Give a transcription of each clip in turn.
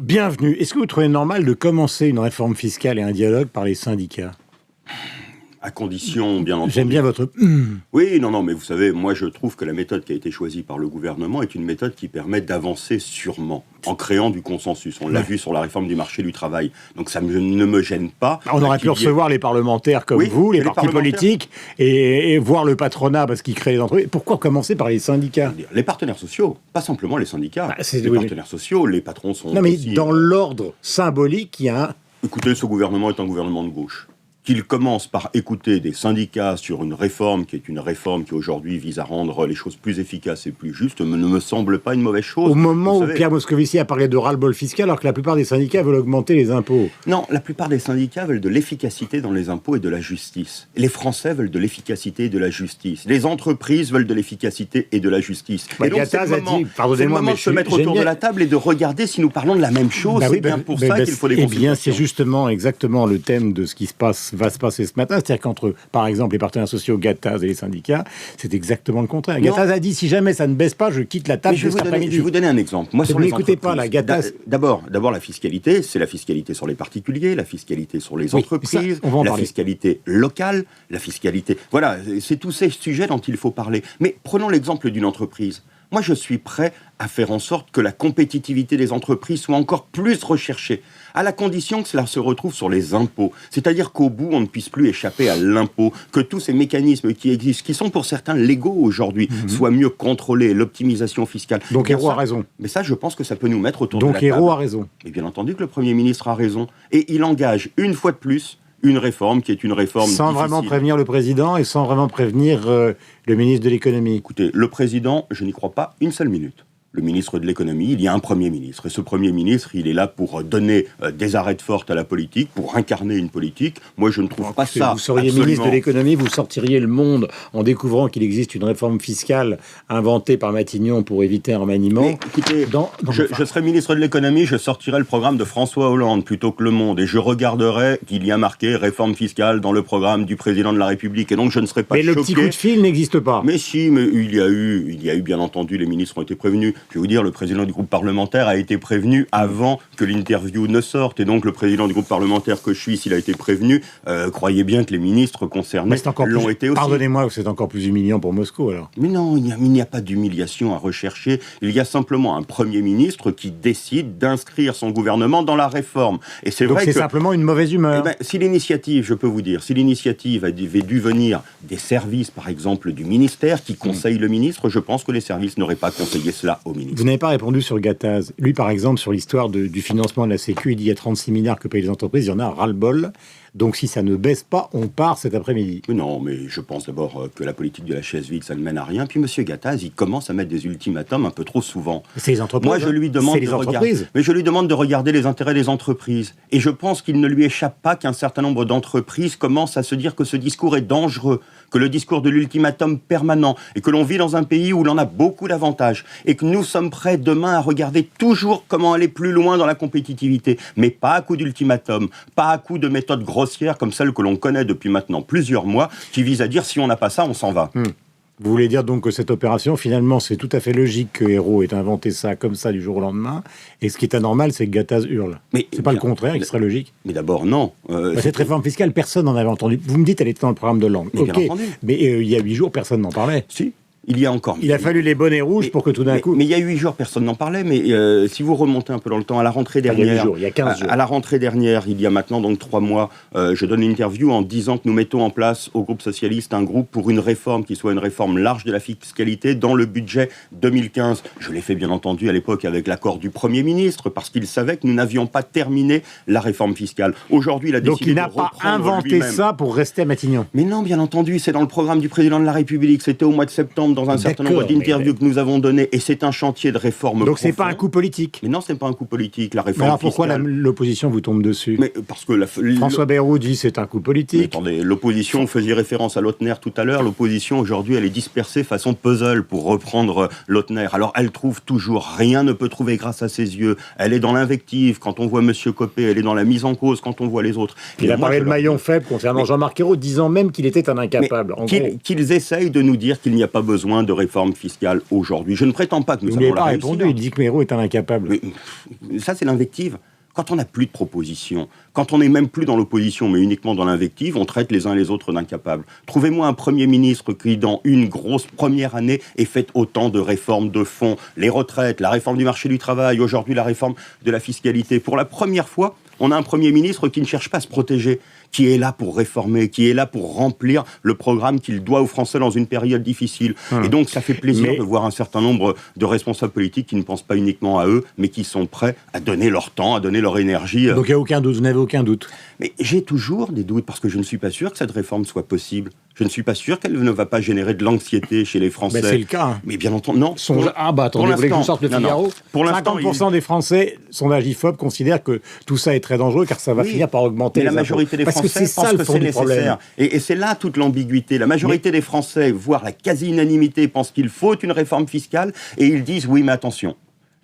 Bienvenue. Est-ce que vous trouvez normal de commencer une réforme fiscale et un dialogue par les syndicats ? À condition, bien entendu... J'aime bien votre... Oui, non, mais vous savez, moi je trouve que la méthode qui a été choisie par le gouvernement est une méthode qui permet d'avancer sûrement, en créant du consensus. On l'a vu sur la réforme du marché du travail. Donc ça ne me gêne pas. On aurait pu recevoir les parlementaires comme vous, les partis politiques, et voir le patronat parce qu'ils créent les entreprises. Pourquoi commencer par les syndicats ? Les partenaires sociaux, pas simplement les syndicats. Les partenaires sociaux, les patrons sont... Non, mais aussi, dans l'ordre symbolique, il y a un... Écoutez, ce gouvernement est un gouvernement de gauche. Qu'il commence par écouter des syndicats sur une réforme qui est une réforme qui aujourd'hui vise à rendre les choses plus efficaces et plus justes ne me semble pas une mauvaise chose. Au moment où Pierre Moscovici a parlé de ras-le-bol fiscal, alors que la plupart des syndicats veulent augmenter les impôts. Non, la plupart des syndicats veulent de l'efficacité dans les impôts et de la justice. Les Français veulent de l'efficacité et de la justice. Les entreprises veulent de l'efficacité et de la justice. Et donc c'est le moment de se mettre autour de la table et de regarder si nous parlons de la même chose. C'est bien pour ça qu'il faut des consultations. Eh bien, c'est justement exactement le thème de ce qui va se passer ce matin. C'est-à-dire qu'entre, par exemple, les partenaires sociaux, Gattaz et les syndicats, c'est exactement le contraire. Gattaz a dit, si jamais ça ne baisse pas, je quitte la table cet après-midi. Je vais vous donner un exemple. Moi, vous n'écoutez pas, la Gattaz... D'abord, la fiscalité, c'est la fiscalité sur les particuliers, la fiscalité sur les entreprises, la fiscalité locale, la fiscalité... Voilà, c'est tous ces sujets dont il faut parler. Mais prenons l'exemple d'une entreprise. Moi, je suis prêt à faire en sorte que la compétitivité des entreprises soit encore plus recherchée, à la condition que cela se retrouve sur les impôts. C'est-à-dire qu'au bout, on ne puisse plus échapper à l'impôt, que tous ces mécanismes qui existent, qui sont pour certains légaux aujourd'hui, soient mieux contrôlés, l'optimisation fiscale. Donc Hérault a raison. Mais ça, je pense que ça peut nous mettre autour de la table. Donc Hérault a raison. Et bien entendu que le Premier ministre a raison. Et il engage, une fois de plus, une réforme qui est une réforme sans difficile. Vraiment prévenir le président et sans vraiment prévenir le ministre de l'économie. Écoutez, le président, je n'y crois pas une seule minute. Le ministre de l'économie, il y a un Premier ministre. Et ce Premier ministre, il est là pour donner des arêtes fortes à la politique, pour incarner une politique. Moi, je ne trouve pas ça. Vous seriez ministre de l'économie, vous sortiriez le monde en découvrant qu'il existe une réforme fiscale inventée par Matignon pour éviter un remaniement. Mais écoutez, je serais ministre de l'économie, je sortirais le programme de François Hollande plutôt que Le Monde. Et je regarderais qu'il y a marqué réforme fiscale dans le programme du président de la République. Et donc, je ne serais pas choqué. Mais le petit coup de fil n'existe pas. Mais si, mais il y a eu, bien entendu, les ministres ont été prévenus. Je vais vous dire, le président du groupe parlementaire a été prévenu avant que l'interview ne sorte. Et donc, le président du groupe parlementaire que je suis, s'il a été prévenu, croyez bien que les ministres concernés l'ont été aussi. Pardonnez-moi, c'est encore plus humiliant pour Moscou, alors. Mais non, il n'y a pas d'humiliation à rechercher. Il y a simplement un Premier ministre qui décide d'inscrire son gouvernement dans la réforme. Et c'est donc vrai c'est simplement une mauvaise humeur. Si l'initiative, je peux vous dire, si l'initiative avait dû venir des services, par exemple, du ministère qui conseille le ministre, je pense que les services n'auraient pas conseillé cela au ministre. Vous n'avez pas répondu sur Gattaz. Lui, par exemple, sur l'histoire du financement de la Sécu, il dit il y a 36 milliards que payent les entreprises, il y en a ras-le-bol. Donc si ça ne baisse pas, on part cet après-midi. Non, mais je pense d'abord que la politique de la chaise vide, ça ne mène à rien. Puis M. Gattaz, il commence à mettre des ultimatums un peu trop souvent. C'est les entreprises. Moi, je lui demande je lui demande de regarder les intérêts des entreprises. Et je pense qu'il ne lui échappe pas qu'un certain nombre d'entreprises commencent à se dire que ce discours est dangereux, que le discours de l'ultimatum permanent, et que l'on vit dans un pays où l'on a beaucoup d'avantages, et que nous sommes prêts demain à regarder toujours comment aller plus loin dans la compétitivité, mais pas à coup d'ultimatum, pas à coup de méthodes grossières comme celle que l'on connaît depuis maintenant plusieurs mois, qui vise à dire si on n'a pas ça, on s'en va. Vous voulez dire donc que cette opération, finalement, c'est tout à fait logique que Hérault ait inventé ça comme ça du jour au lendemain, et ce qui est anormal, c'est que Gattaz hurle. Mais c'est pas le contraire qui serait logique. Mais d'abord, non. Cette réforme fiscale, personne n'en avait entendu. Vous me dites, elle était dans le programme de Hollande. Bien entendu. Mais il y a 8 jours, personne n'en parlait. Si. Il y a encore. Il a fallu les bonnets rouges pour que tout d'un coup... Mais il y a 8 jours, personne n'en parlait. Mais si vous remontez un peu dans le temps, à la rentrée dernière... il y a 8 jours, il y a 15 jours. À la rentrée dernière, il y a maintenant donc 3 mois, je donne une interview en disant que nous mettons en place au groupe socialiste un groupe pour une réforme qui soit une réforme large de la fiscalité dans le budget 2015. Je l'ai fait bien entendu à l'époque avec l'accord du Premier ministre parce qu'il savait que nous n'avions pas terminé la réforme fiscale. Aujourd'hui, il a décidé de reprendre donc il n'a pas inventé ça pour rester à Matignon. Mais non, bien entendu, c'est dans le programme du président de la République. C'était au mois de septembre dans un certain nombre d'interviews que nous avons données, et c'est un chantier de réforme. Donc c'est pas un coup politique. Mais non, c'est pas un coup politique, la réforme. Mais alors pourquoi l'opposition vous tombe dessus? Mais parce que François Bayrou dit c'est un coup politique. Mais attendez, l'opposition, faisait référence à Lautner tout à l'heure, l'opposition aujourd'hui elle est dispersée façon puzzle pour reprendre Lautner. Alors elle trouve toujours, rien ne peut trouver grâce à ses yeux. Elle est dans l'invective quand on voit Monsieur Copé, elle est dans la mise en cause quand on voit les autres. Il a parlé de maillon faible concernant Jean-Marc Ayrault, disant même qu'il était un incapable. Qu'ils essayent de nous dire qu'il n'y a pas besoin besoin de réforme fiscale aujourd'hui. Je ne prétends pas que nous avons la réussite. Vous n'avez pas répondu, il dit que Mérot est un incapable. Mais ça, c'est l'invective. Quand on n'a plus de propositions, quand on n'est même plus dans l'opposition, mais uniquement dans l'invective, on traite les uns et les autres d'incapables. Trouvez-moi un Premier ministre qui, dans une grosse première année, ait fait autant de réformes de fond. Les retraites, la réforme du marché du travail, aujourd'hui la réforme de la fiscalité. Pour la première fois, on a un Premier ministre qui ne cherche pas à se protéger, qui est là pour réformer, qui est là pour remplir le programme qu'il doit aux Français dans une période difficile. Et donc, ça fait plaisir de voir un certain nombre de responsables politiques qui ne pensent pas uniquement à eux, mais qui sont prêts à donner leur temps, à donner leur énergie. Donc, il n'y a aucun doute, vous n'avez aucun doute. Mais j'ai toujours des doutes, parce que je ne suis pas sûr que cette réforme soit possible. Je ne suis pas sûr qu'elle ne va pas générer de l'anxiété chez les Français. C'est le cas. Hein. Mais bien entendu, non. Attendez, vous voulez que je sorte le Figaro ? Pour l'instant, 50% des Français, sondage IFOP, considèrent que tout ça est très dangereux, car ça va finir par augmenter les impôts. Mais la majorité des Français pensent que c'est nécessaire. Et c'est là toute l'ambiguïté. La majorité des Français, voire la quasi-unanimité, pensent qu'il faut une réforme fiscale, et ils disent, oui, mais attention.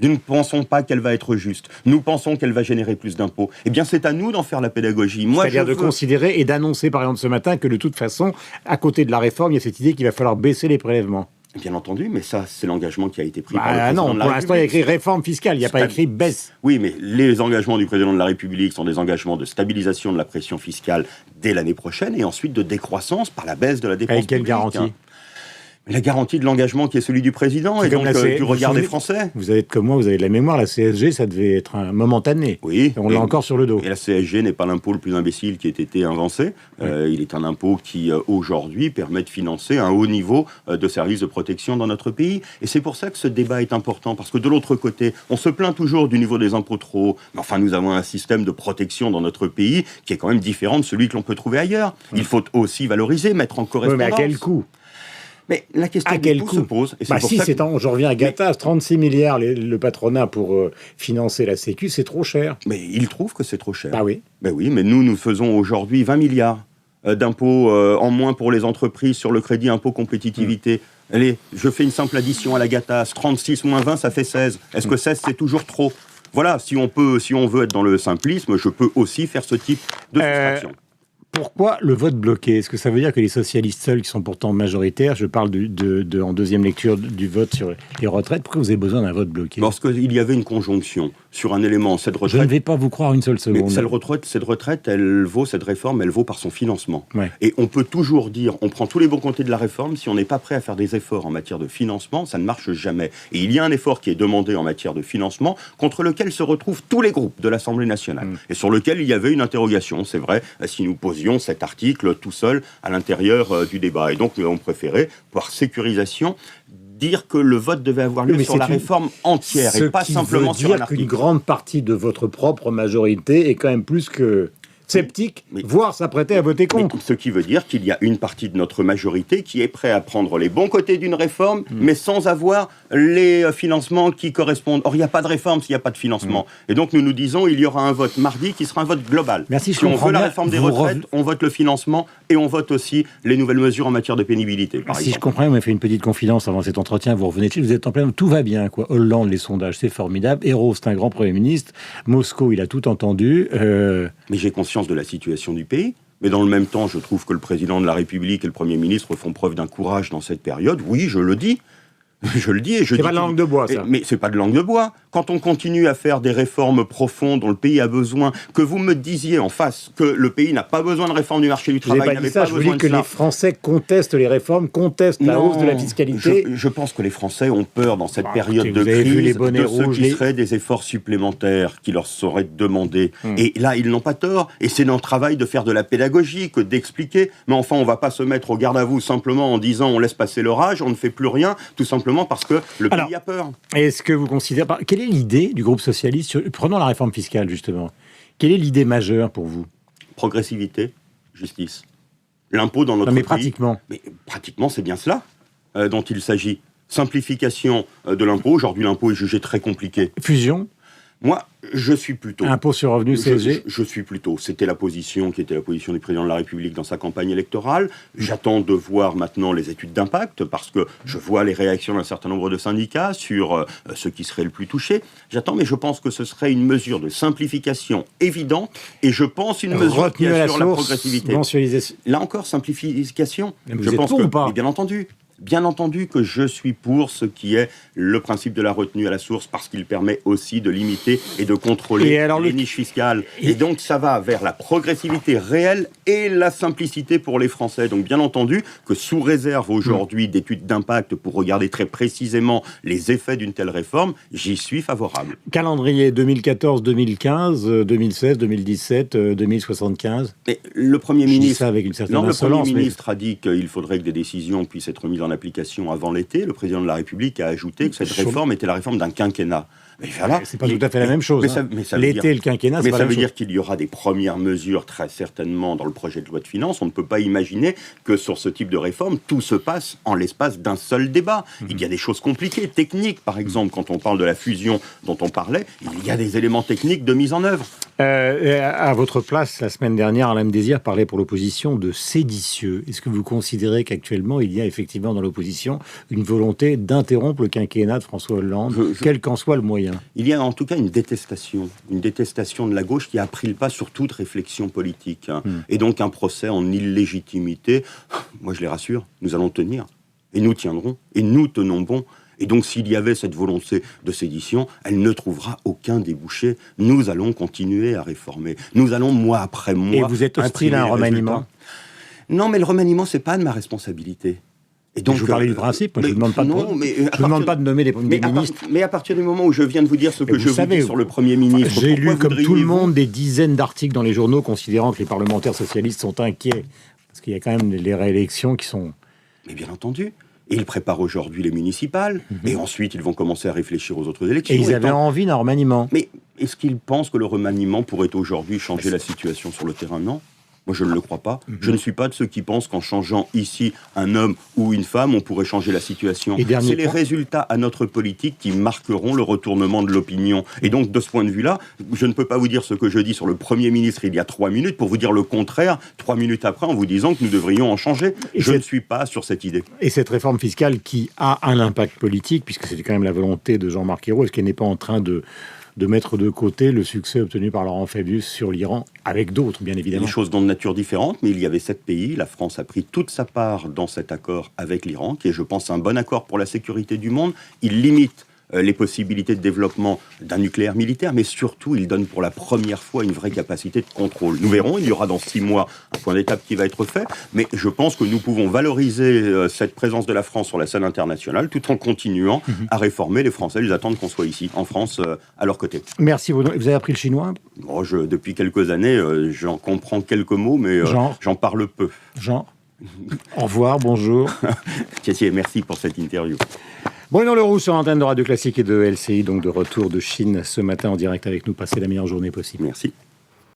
Nous ne pensons pas qu'elle va être juste. Nous pensons qu'elle va générer plus d'impôts. Eh bien, c'est à nous d'en faire la pédagogie. C'est-à-dire de considérer et d'annoncer, par exemple, ce matin, que de toute façon, à côté de la réforme, il y a cette idée qu'il va falloir baisser les prélèvements. Bien entendu, mais ça, c'est l'engagement qui a été pris par le président de la République. Pour l'instant, il y a écrit réforme fiscale, il n'y a pas écrit baisse. Oui, mais les engagements du président de la République sont des engagements de stabilisation de la pression fiscale dès l'année prochaine et ensuite de décroissance par la baisse de la dépense publique. Avec quelle garantie ? La garantie de l'engagement qui est celui du président et donc du regard des Français. Vous êtes comme moi, vous avez de la mémoire, la CSG, ça devait être un momentané. Oui. Et on l'a encore sur le dos. Et la CSG n'est pas l'impôt le plus imbécile qui ait été inventé. Il est un impôt qui, aujourd'hui, permet de financer un haut niveau de services de protection dans notre pays. Et c'est pour ça que ce débat est important, parce que de l'autre côté, on se plaint toujours du niveau des impôts trop hauts. Mais enfin, nous avons un système de protection dans notre pays qui est quand même différent de celui que l'on peut trouver ailleurs. Il faut aussi valoriser, mettre en correspondance. Oui, mais à quel coût ? Mais la question du coût se pose. Et je reviens à Gattaz, 36 milliards le patronat pour financer la Sécu, c'est trop cher. Mais il trouve que c'est trop cher. Ah oui. Ben oui, mais nous faisons aujourd'hui 20 milliards d'impôts en moins pour les entreprises sur le crédit impôt compétitivité. Allez, je fais une simple addition à la Gattaz. 36 moins 20, ça fait 16. Est-ce que 16, c'est toujours trop ? Voilà, si on veut être dans le simplisme, je peux aussi faire ce type de soustraction. Pourquoi le vote bloqué ? Est-ce que ça veut dire que les socialistes seuls, qui sont pourtant majoritaires, je parle en deuxième lecture du vote sur les retraites, pourquoi vous avez besoin d'un vote bloqué ? Parce qu'il y avait une conjonction sur un élément, cette retraite... Je ne vais pas vous croire une seule seconde. Mais cette retraite, cette réforme, elle vaut par son financement. Ouais. Et on peut toujours dire, on prend tous les bons côtés de la réforme, si on n'est pas prêt à faire des efforts en matière de financement, ça ne marche jamais. Et il y a un effort qui est demandé en matière de financement, contre lequel se retrouvent tous les groupes de l'Assemblée nationale. Et sur lequel il y avait une interrogation, c'est vrai, si nous posions cet article tout seul à l'intérieur du débat. Et donc, nous avons préféré, par sécurisation, dire que le vote devait avoir lieu sur la réforme entière et pas simplement sur un article. Qu'une grande partie de votre propre majorité est quand même plus que sceptique, voire s'apprêter à voter contre. Ce qui veut dire qu'il y a une partie de notre majorité qui est prête à prendre les bons côtés d'une réforme, mais sans avoir les financements qui correspondent. Or, il n'y a pas de réforme s'il n'y a pas de financement. Et donc, nous nous disons, il y aura un vote mardi qui sera un vote global. Merci, si on veut la réforme des retraites, on vote le financement et on vote aussi les nouvelles mesures en matière de pénibilité, par exemple. Si je comprends, vous m'avez fait une petite confidence avant cet entretien, vous revenez dessus, vous êtes en plein, tout va bien, quoi. Hollande, les sondages, c'est formidable. Hérault, c'est un grand Premier ministre. Moscou, il a tout entendu. Mais j'ai conscience de la situation du pays. Mais dans le même temps, je trouve que le président de la République et le Premier ministre font preuve d'un courage dans cette période. Oui, je le dis. Je le dis et je dis... C'est pas de langue de bois, ça. Mais c'est pas de langue de bois. Quand on continue à faire des réformes profondes dont le pays a besoin, que vous me disiez en face que le pays n'a pas besoin de réforme du marché du travail, n'avait pas besoin de ça. Je vous dis que les Français contestent les réformes, contestent la hausse de la fiscalité. Je pense que les Français ont peur dans cette période de crise de ceux qui seraient des efforts supplémentaires qui leur seraient demandés. Et là, ils n'ont pas tort. Et c'est notre travail de faire de la pédagogie, que d'expliquer. Mais enfin, on ne va pas se mettre au garde à vous simplement en disant on laisse passer l'orage, on ne fait plus rien, tout simplement parce que le pays a peur. Est-ce que vous considérez... Quelle est l'idée du groupe socialiste Prenons la réforme fiscale, justement. Quelle est l'idée majeure pour vous ? Progressivité, justice. L'impôt dans notre pays... pratiquement. Mais pratiquement, c'est bien cela dont il s'agit. Simplification de l'impôt. Aujourd'hui, l'impôt est jugé très compliqué. Fusion ? Moi, je suis plutôt... Impôt sur revenu, CSG ? Je suis plutôt... C'était la position qui était la position du président de la République dans sa campagne électorale. J'attends de voir maintenant les études d'impact, parce que je vois les réactions d'un certain nombre de syndicats sur ce qui serait le plus touché. J'attends, mais je pense que ce serait une mesure de simplification évidente, et je pense une mesure qui assure la progressivité. Mensualisation. Là encore, simplification. Mais je pense que, bien entendu. Bien entendu que je suis pour ce qui est le principe de la retenue à la source, parce qu'il permet aussi de limiter et de contrôler les niches fiscales. Et donc ça va vers la progressivité réelle et la simplicité pour les Français. Donc bien entendu que sous réserve aujourd'hui d'études d'impact pour regarder très précisément les effets d'une telle réforme, j'y suis favorable. Calendrier 2014, 2015, 2016, 2017, 2075. Mais le Premier ministre, avec une certaine le Premier ministre a dit qu'il faudrait que des décisions puissent être mises en application avant l'été. Le président de la République a ajouté que cette réforme était la réforme d'un quinquennat. Mais voilà, c'est pas tout à fait la même chose. L'été et le quinquennat, c'est pas la même chose. Mais ça veut dire qu'il y aura des premières mesures très certainement dans le projet de loi de finances. On ne peut pas imaginer que sur ce type de réforme, tout se passe en l'espace d'un seul débat. Il y a des choses compliquées, techniques, par exemple, quand on parle de la fusion dont on parlait, il y a des éléments techniques de mise en œuvre. À votre place, la semaine dernière, Alain Désir parlait pour l'opposition de séditieux. Est-ce que vous considérez qu'actuellement, il y a effectivement dans l'opposition une volonté d'interrompre le quinquennat de François Hollande, quel qu'en soit le moyen? Il y a en tout cas une détestation de la gauche qui a pris le pas sur toute réflexion politique. Et donc un procès en illégitimité, moi je les rassure, nous allons tenir. Et nous tiendrons. Et nous tenons bon. Et donc, s'il y avait cette volonté de sédition, elle ne trouvera aucun débouché. Nous allons continuer à réformer. Nous allons, mois après mois... Et vous êtes hostile à un remaniement? Non, mais le remaniement, c'est pas de ma responsabilité. Et donc, je vous parlais du principe, je ne vous demande pas de nommer des ministres. Mais à partir du moment où je viens de vous dire ce que je vous dis sur le Premier ministre... J'ai lu, comme tout le monde, des dizaines d'articles dans les journaux considérant que les parlementaires socialistes sont inquiets. Parce qu'il y a quand même les réélections qui sont... Mais bien entendu. Et ils préparent aujourd'hui les municipales, et ensuite ils vont commencer à réfléchir aux autres élections. Et ils avaient envie d'un remaniement. Mais est-ce qu'ils pensent que le remaniement pourrait aujourd'hui changer la situation sur le terrain? Non. Moi, je ne le crois pas. Je ne suis pas de ceux qui pensent qu'en changeant ici un homme ou une femme, on pourrait changer la situation. C'est les résultats à notre politique qui marqueront le retournement de l'opinion. Et donc, de ce point de vue-là, je ne peux pas vous dire ce que je dis sur le Premier ministre il y a 3 minutes pour vous dire le contraire 3 minutes après en vous disant que nous devrions en changer. Je ne suis pas sur cette idée. Et cette réforme fiscale qui a un impact politique, puisque c'était quand même la volonté de Jean-Marc Ayrault, est-ce qu'elle n'est pas en train de mettre de côté le succès obtenu par Laurent Fabius sur l'Iran, avec d'autres, bien évidemment? Des choses de nature différente, mais il y avait 7 pays. La France a pris toute sa part dans cet accord avec l'Iran, qui est, je pense, un bon accord pour la sécurité du monde. Il limite les possibilités de développement d'un nucléaire militaire, mais surtout, il donne pour la première fois une vraie capacité de contrôle. Nous verrons, il y aura dans 6 mois un point d'étape qui va être fait, mais je pense que nous pouvons valoriser cette présence de la France sur la scène internationale, tout en continuant à réformer. Les Français, ils attendent qu'on soit ici, en France, à leur côté. Merci. Vous avez appris le chinois? Bon, depuis quelques années, j'en comprends quelques mots, mais j'en parle peu. Genre? Au revoir, bonjour. Merci pour cette interview. Bruno Leroux sur l'antenne de Radio Classique et de LCI, donc de retour de Chine ce matin en direct avec nous. Passez la meilleure journée possible. Merci.